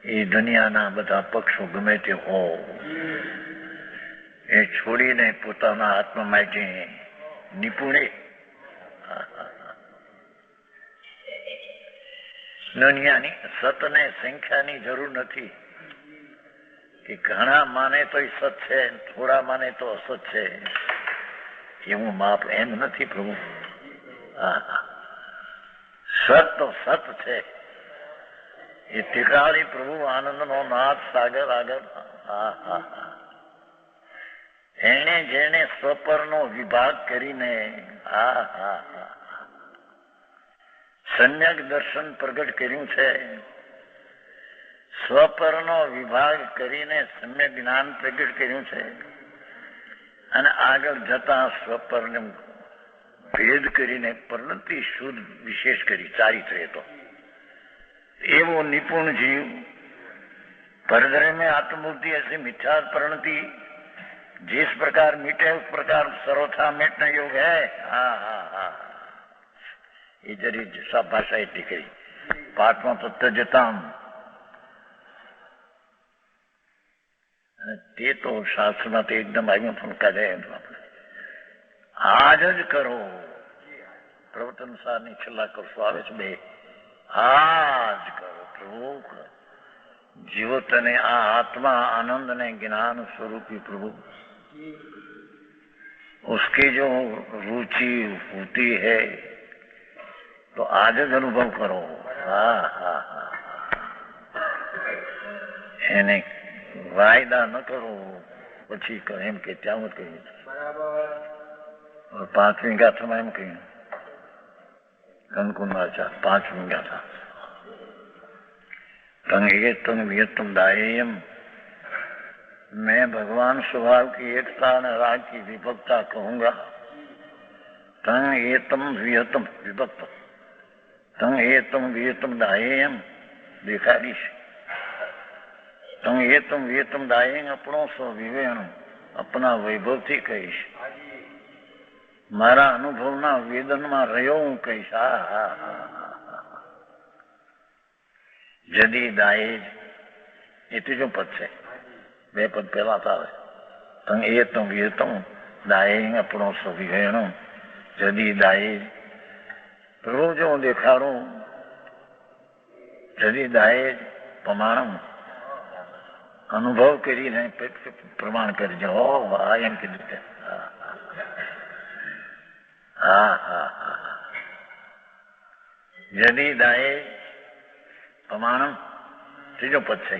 એ દુનિયાના બધા પક્ષો ગમે તે હો એ છોડીને પોતાના આત્મા માટે નિપુણે દુનિયાની સતને સંખ્યાની જરૂર નથી કે ઘણા માને તો સત છે, થોડા માને તો અસત છે, એવું માપ એમ નથી પ્રભુ। સત તો સત છે એ ટીકાળી પ્રભુ આનંદનો નાથ સાગર આગળ। એને જેને સ્વપરનો વિભાગ કરીને सम्यक दर्शन प्रगट કર્યું છે। સ્વપરનો વિભાગ કરીને સમ્યક જ્ઞાન પ્રગટ કર્યું છે અને આગળ જતા સ્વપરને ભેદ કરીને પરિણતિ શુદ્ધ વિશેષ કરી ચારિત્ર તો એવો નિપુણ જીવ परद्रव्य में आत्मबुद्धि ऐसी मिथ्या परिणति जिस प्रकार मिटे उस प्रकार सर्वथा मिटना योग है। हाँ हाँ हाँ ये जरी सब भाषा इतनी करी पाठ में तो तजताम ते तो शास्त्र में तो एकदम आगे फुनका जाए आज ज करो प्रवचन अनुसार नहीं छला कर स्वावे बे आज करो प्रभु जीवो तने आ आत्मा आनंद ने ज्ञान स्वरूपी प्रभु उसकी जो रुचि होती है तो आज ज अनुभव करो। हाँ हाँ हाँ એને વાયદા ન કરો પછી એમ કે ત્યાં મત કહ્યું और 5वीं गाथा में एम कही कंकुनाचा 5वीं गाथा तंग वियतम दायेयम, मैं भगवान स्वभाव की एकता और राग की विभक्ता कहूंगा। तंग एतम वियतम विभक्त, तंग एतम वियतम दायेयम देखाड़ीश, तंग एतम वियतम दायेंग अपनो स्व विवेण अपना वैभव थी कहीश, मारा अनुभवना वेदन में रह्यो हूँ कहीश। जदी दायेज ये तीजो पद है, 2 पद पहला था। तंग एतम वियतम दायेंग अपनो स्व विवेण जदी दायेज, प्रभु जो देखाड़ू जदी दायेज प्रमाणम अनुभव करी प्रमाण कर जो एम की रीते। जदी दायेज प्रमाणम तीजो पद है।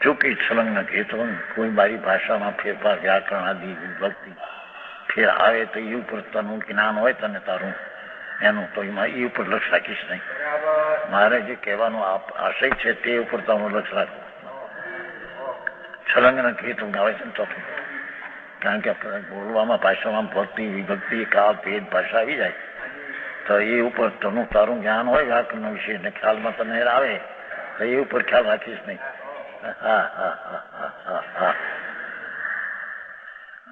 चूंकि छलंग हेतु कोई बारी भाषा में फेरफार व्याकरण आदि विभक्ति फिर आवे तो ये ऊपर तनु ज्ञान हो तने तारू एनु तो ये ऊपर लक्ष्य राखीश नहीं। मारे जे कहेवानो आशय छे ते ऊपर तनु लक्ष्य राखो। छलंग हेतु गावे छे तो कारण के बोलवामां भाषामां भक्ति विभक्ति काल भेद भाषा आई जाए तो ये ऊपर तनु तारू ज्ञान हो व्याकरण विषय ने ख्याल में तने आवे तो ये ऊपर ख्याल राखीश नहीं।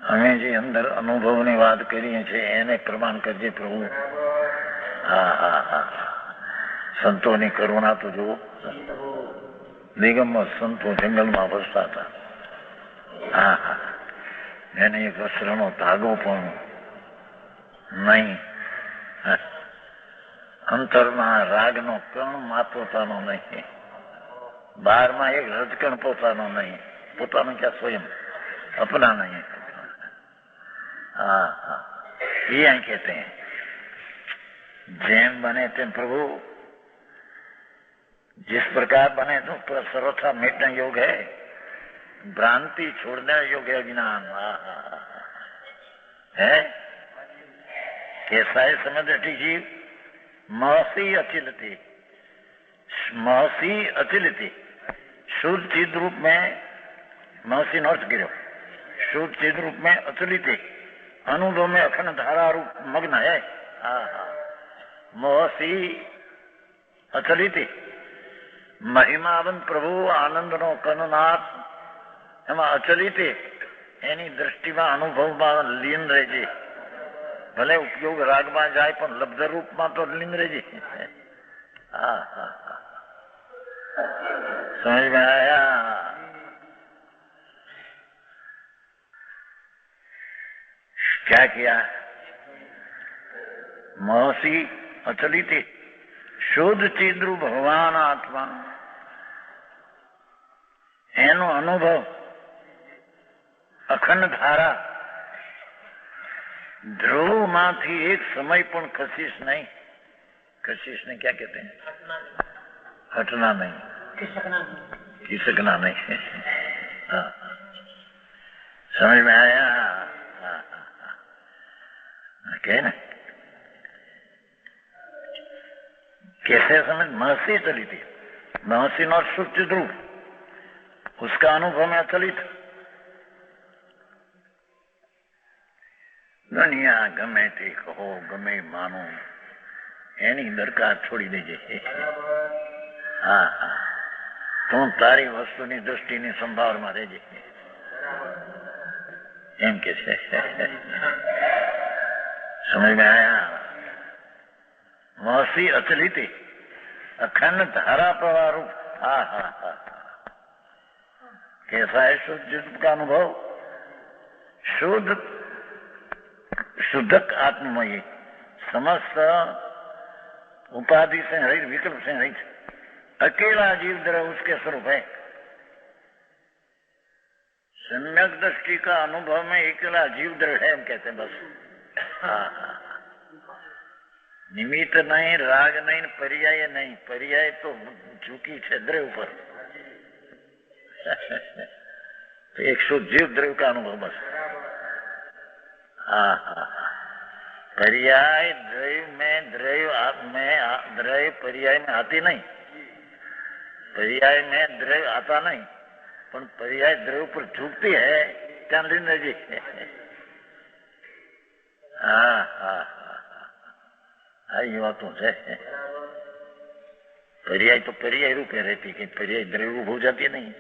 हमें जे अंदर अनुभव ने बात करी छे एने प्रमाण करजे प्रभु। संतों ने करुणा तो जो निगम में संतो जंगल में बसता था। એને એક વસ્ત્રનો ધાગો પણ નહીં, અંતરમાં રાગનો કણ પોતાનો નહીં, બહારમાં એક રજકણ પોતાનો નહીં, પોતાનું ક્યાં સ્વયં अपना नहीं। ये कहते हैं जैन बने थे प्रभु, जिस प्रकार बने तो सर्वथा मिटना योग है, भ्रांति छोड़ने योग है अज्ञान है। कैसा है समझ जीव महसी अचिलती, महसी अचिलती शुद्ध चिद रूप में महसी नर्थ गिरो, शुद्ध चिद रूप में अचलित अनुभव में अखंड धारा रूप मग्न है। महसी अचलित महिमावंत प्रभु आनंद नो कननाथ एम अचलित एनी दृष्टि में अनुभव में लीन रहे, भले उपयोग राग में जाए पर लब्ध रूप में तो लीन रहे। समझ में आया? क्या किया? महसी अचलित शुद्ध चिद्रु भगवान आत्मा एनो अनुभव अखंड धारा ध्रुव माथी एक समय पण कशिश नहीं, कशिश ने क्या कहते हैं? हटना नहीं, खिसकना नहीं। समझ में आया? क्या ना कैसे समझ? महसी चली थी, महसी नॉट शुद्ध ध्रुव, उसका अनुभव में चलित दुनिया गमे ते कहो गमे मानो एनी दरकार छोड़ी देजे। हाँ हाँ, तू तारी वस्तु की दृष्टि ने संभाव में रेजे एम के छे। समझ में आया? महसी अचलित अखंड धारा प्रवाह रूप। हाँ हाँ हाँ, कैसा है शुद्ध का अनुभव? शुद्ध शुद्धक आत्ममयी, समस्त उपाधि से रहित, विकल्प से रहित, अकेला जीव द्रव उसके स्वरूप है। सम्यक दृष्टि का अनुभव में अकेला जीव द्रव है, हम कहते हैं बस। निमित्त नहीं, राग नहीं, पर्याय नहीं, पर्याय तो झुकी है द्रव पर। तो एक शुद्ध जीव द्रव का अनुभव बस। पर्याय द्रव्य में द्रव्य पर्याय में आती नहीं, पर्याय में द्रव्य आता नहीं, पर पर्याय द्रव्य पर झुकती है क्या जी? ये बातों से पर्याय तो पर्याय रूप में रहती है, पर्याय द्रव्य रूप हो जाती नहीं,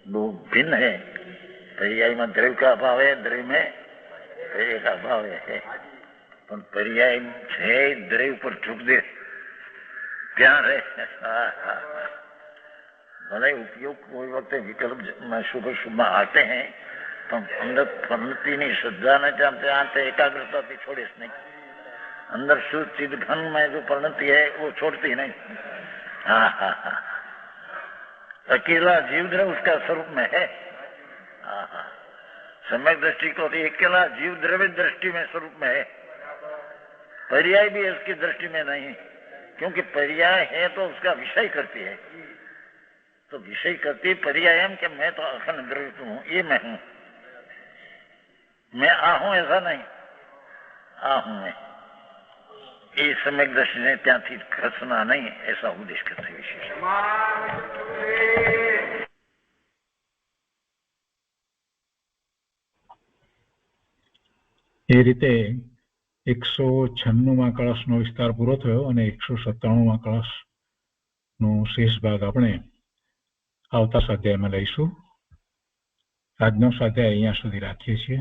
दो भिन्न है। पर्याय में द्रव्य का अभाव है, द्रव्य में पर्याय का अभाव है, पर पर्याय है द्रव्य पर झुक दे क्या रहे। भले उपयोग कोई वक्त विकल्प में शुभ शुभ आते हैं, तो अंदर परिणति नहीं, श्रद्धा न जानते आते एकाग्रता भी छोड़े नहीं, अंदर शुद्ध चिद घन में जो परिणति है वो छोड़ती नहीं। अकेला जीव द्रव्य उसका स्वरूप में है। सम्यक दृष्टि को अकेला जीव द्रव्य दृष्टि में स्वरूप में है, पर्याय भी उसकी दृष्टि में नहीं, क्योंकि पर्याय है तो उसका विषय करती है, तो विषय करती पर्याय हम कि मैं तो अखंड द्रव्य हूँ, ये मैं हूँ, मैं आ हूँ ऐसा नहीं, आ हूँ मैं, ये सम्यक दृष्टि ने त्याथी खसना नहीं, ऐसा उपदेश करते विशेष। એ રીતે 196માં કળશનો વિસ્તાર પૂરો થયો અને 197માં કળશનો શેષ ભાગ આપણે આવતા સ્વાધ્યાયમાં લઈશું. આજનો સ્વાધ્યાય અહીંયા સુધી રાખીએ છીએ.